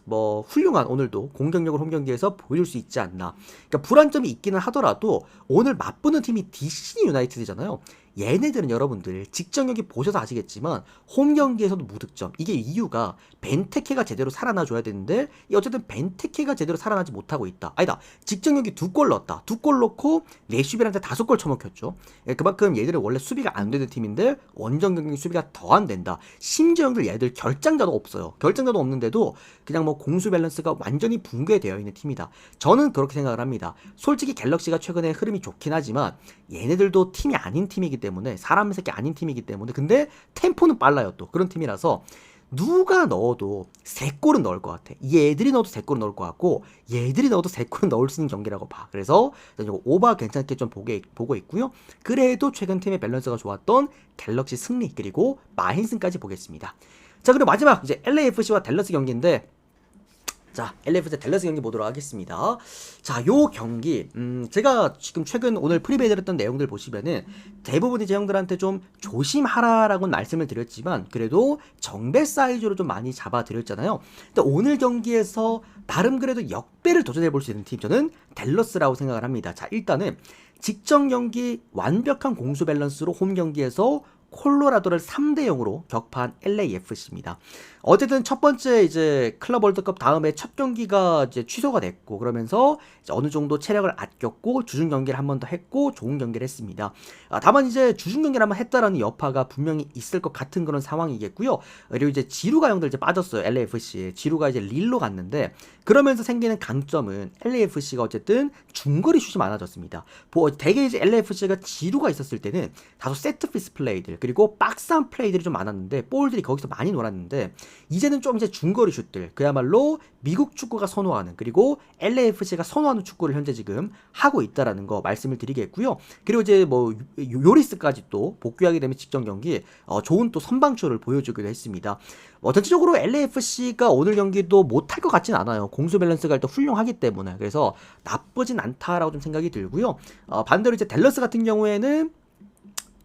뭐 훌륭한 오늘도 공격력을 홈 경기에서 보여줄 수 있지 않나. 그러니까 불안점이 있기는 하더라도 오늘 맞붙는 팀이 DC 유나이티드잖아요. 얘네들은 여러분들 직전 경기 보셔서 아시겠지만 홈 경기에서도 무득점. 이게 이유가 벤테케가 제대로 살아나줘야 되는데 어쨌든 벤테케가 제대로 살아나지 못하고 있다. 아니다. 직전 경기 2골 넣었다. 2골 넣고 레슈비한테 5골 쳐먹혔죠. 그만큼 얘들은 원래 수비가 안 되는 팀인데 원정 경기 수비가 더 안 된다. 심지어 형들 얘들 결장자도 없어요. 결장자도 없는데도 그냥 뭐 공수 밸런스가 완전히 붕괴되어 있는 팀이다. 저는 그렇게 생각을 합니다. 솔직히 갤럭시가 최근에 흐름이 좋긴 하지만 얘네들도 팀이 아닌 팀이기 때문에 사람 새끼 아닌 팀이기 때문에 근데 템포는 빨라요. 또 그런 팀이라서 누가 넣어도 3골은 넣을 것 같아. 얘들이 넣어도 3골은 넣을 것 같고 얘들이 넣어도 3골은 넣을 수 있는 경기라고 봐. 그래서 이거 오바 괜찮게 좀 보고 있고요. 그래도 최근 팀의 밸런스가 좋았던 갤럭시 승리 그리고 마힌슨까지 보겠습니다. 자, 그리고 마지막 이제 LAFC와 댈러스 경기인데 자, LAFC 댈러스 경기 보도록 하겠습니다. 자, 요 경기, 제가 지금 최근 오늘 프리뷰에 드렸던 내용들 보시면은 대부분 이제 형들한테 좀 조심하라라고는 말씀을 드렸지만 그래도 정배 사이즈로 좀 많이 잡아드렸잖아요. 근데 오늘 경기에서 나름 그래도 역배를 도전해 볼 수 있는 팀, 저는 댈러스라고 생각을 합니다. 자, 일단은 직전 경기 완벽한 공수 밸런스로 홈 경기에서 콜로라도를 3대 0으로 격파한 LAFC입니다. 어쨌든 첫 번째 이제 클럽 월드컵 다음에 첫 경기가 이제 취소가 됐고 그러면서 이제 어느 정도 체력을 아꼈고 주중 경기를 한 번 더 했고 좋은 경기를 했습니다. 다만 이제 주중 경기를 한번 했다라는 여파가 분명히 있을 것 같은 그런 상황이겠고요. 그리고 이제 지루가 형들 이제 빠졌어요. LAFC에 지루가 이제 릴로 갔는데 그러면서 생기는 강점은 LAFC가 어쨌든 중거리 슛이 많아졌습니다. 대개 이제 LAFC가 지루가 있었을 때는 다소 세트피스 플레이들 그리고 박스한 플레이들이 좀 많았는데 볼들이 거기서 많이 놀았는데 이제는 좀 이제 중거리 슛들 그야말로 미국 축구가 선호하는 그리고 LAFC가 선호하는 축구를 현재 지금 하고 있다라는 거 말씀을 드리겠고요. 그리고 이제 뭐 요리스까지 또 복귀하게 되면 직전 경기 좋은 또 선방쇼를 보여주기도 했습니다. 전체적으로 LAFC가 오늘 경기도 못할 것 같진 않아요. 공수 밸런스가 일단 훌륭하기 때문에 그래서 나쁘진 않다라고 좀 생각이 들고요. 반대로 이제 댈러스 같은 경우에는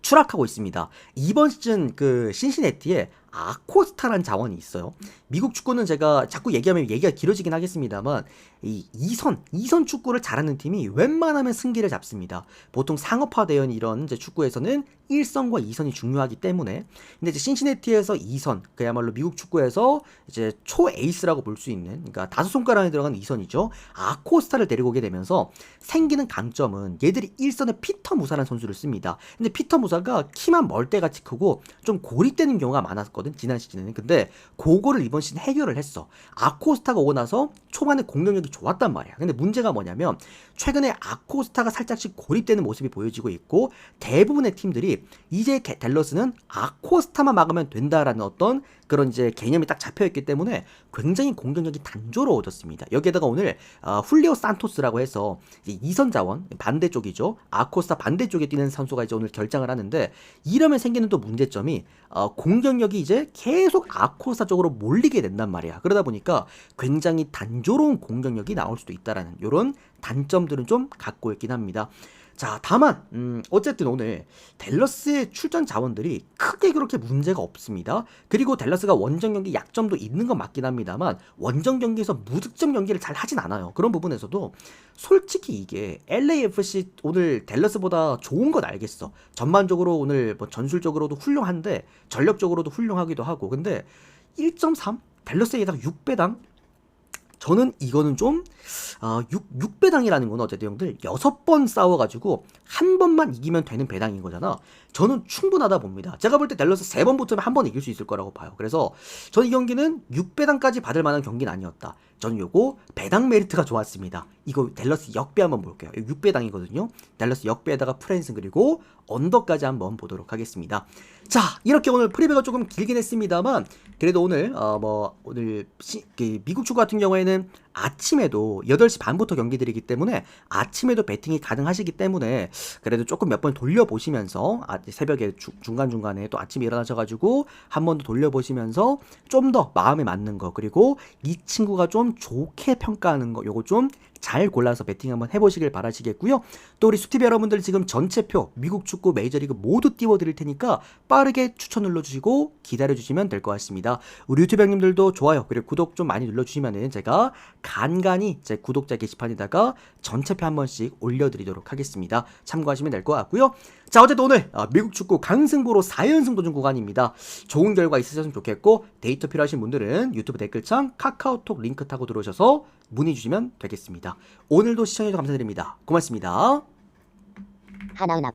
추락하고 있습니다. 이번 시즌 그 신시내티에 아코스타라는 자원이 있어요. 미국 축구는 제가 자꾸 얘기하면 얘기가 길어지긴 하겠습니다만 이 2선 축구를 잘하는 팀이 웬만하면 승기를 잡습니다. 보통 상업화되어 있는 이런 이제 축구에서는 1선과 2선이 중요하기 때문에 근데 이제 신시내티에서 2선 그야말로 미국 축구에서 이제 초 에이스라고 볼 수 있는 그러니까 다섯 손가락에 들어가는 2선이죠. 아코스타를 데리고 오게 되면서 생기는 강점은 얘들이 1선에 피터 무사라는 선수를 씁니다. 근데 피터 무사가 키만 멀대같이 크고 좀 고립되는 경우가 많았거든 지난 시즌에는. 근데 그거를 이번 시즌 해결을 했어. 아코스타가 오고 나서 초반에 공격력이 좋았단 말이야. 근데 문제가 뭐냐면 최근에 아코스타가 살짝씩 고립되는 모습이 보여지고 있고 대부분의 팀들이 이제 댈러스는 아코스타만 막으면 된다라는 어떤 그런 이제 개념이 딱 잡혀있기 때문에 굉장히 공격력이 단조로워졌습니다. 여기에다가 오늘 훌리오 산토스라고 해서 이제 2선 자원 반대쪽이죠. 아코스타 반대쪽에 뛰는 선수가 이제 오늘 결장을 하는데 이러면 생기는 또 문제점이 공격력이 이제 계속 아코스타 쪽으로 몰리게 된단 말이야. 그러다 보니까 굉장히 단조로운 공격력이 나올 수도 있다라는 이런 단점들은 좀 갖고 있긴 합니다. 자, 다만 어쨌든 오늘 댈러스의 출전 자원들이 크게 그렇게 문제가 없습니다. 그리고 댈러스가 원정 경기 약점도 있는 건 맞긴 합니다만 원정 경기에서 무득점 경기를 잘 하진 않아요. 그런 부분에서도 솔직히 이게 LAFC 오늘 댈러스보다 좋은 건 알겠어. 전반적으로 오늘 뭐 전술적으로도 훌륭한데 전력적으로도 훌륭하기도 하고 근데 1.3? 댈러스에다가 6배당? 저는 이거는 좀 6배당이라는 건 어쨌든 형들 6번 싸워가지고 한 번만 이기면 되는 배당인 거잖아. 저는 충분하다 봅니다. 제가 볼 때 댈러스 3번 붙으면 한 번 이길 수 있을 거라고 봐요. 그래서 저는 이 경기는 6배당까지 받을 만한 경기는 아니었다. 저는 요거 배당 메리트가 좋았습니다. 이거 댈러스 역배 한번 볼게요. 6배당이거든요. 댈러스 역배에다가 프랜슨 그리고 언더까지 한번 보도록 하겠습니다. 자, 이렇게 오늘 프리뷰가 조금 길긴 했습니다만 그래도 오늘 오늘 미국 축구 같은 경우에는 아침에도 8시 반부터 경기들이기 때문에 아침에도 배팅이 가능하시기 때문에 그래도 조금 몇 번 돌려보시면서 새벽에 중간중간에 또 아침에 일어나셔가지고 한 번 더 돌려보시면서 좀 더 마음에 맞는 거 그리고 이 친구가 좀 좋게 평가하는 거 요거 좀 잘 골라서 배팅 한번 해보시길 바라시겠고요. 또 우리 수티비 여러분들 지금 전체표 미국 축구 메이저리그 모두 띄워드릴 테니까 빠르게 추천 눌러주시고 기다려주시면 될 것 같습니다. 우리 유튜브 형님들도 좋아요 그리고 구독 좀 많이 눌러주시면은 제가 간간히 제 구독자 게시판에다가 전체표 한 번씩 올려드리도록 하겠습니다. 참고하시면 될 것 같고요. 자, 어쨌든 오늘 미국 축구 강승부로 4연승 도전 구간입니다. 좋은 결과 있으셨으면 좋겠고 데이터 필요하신 분들은 유튜브 댓글창 카카오톡 링크 타고 들어오셔서 문의 주시면 되겠습니다. 오늘도 시청해주셔서 감사드립니다. 고맙습니다. 하나은행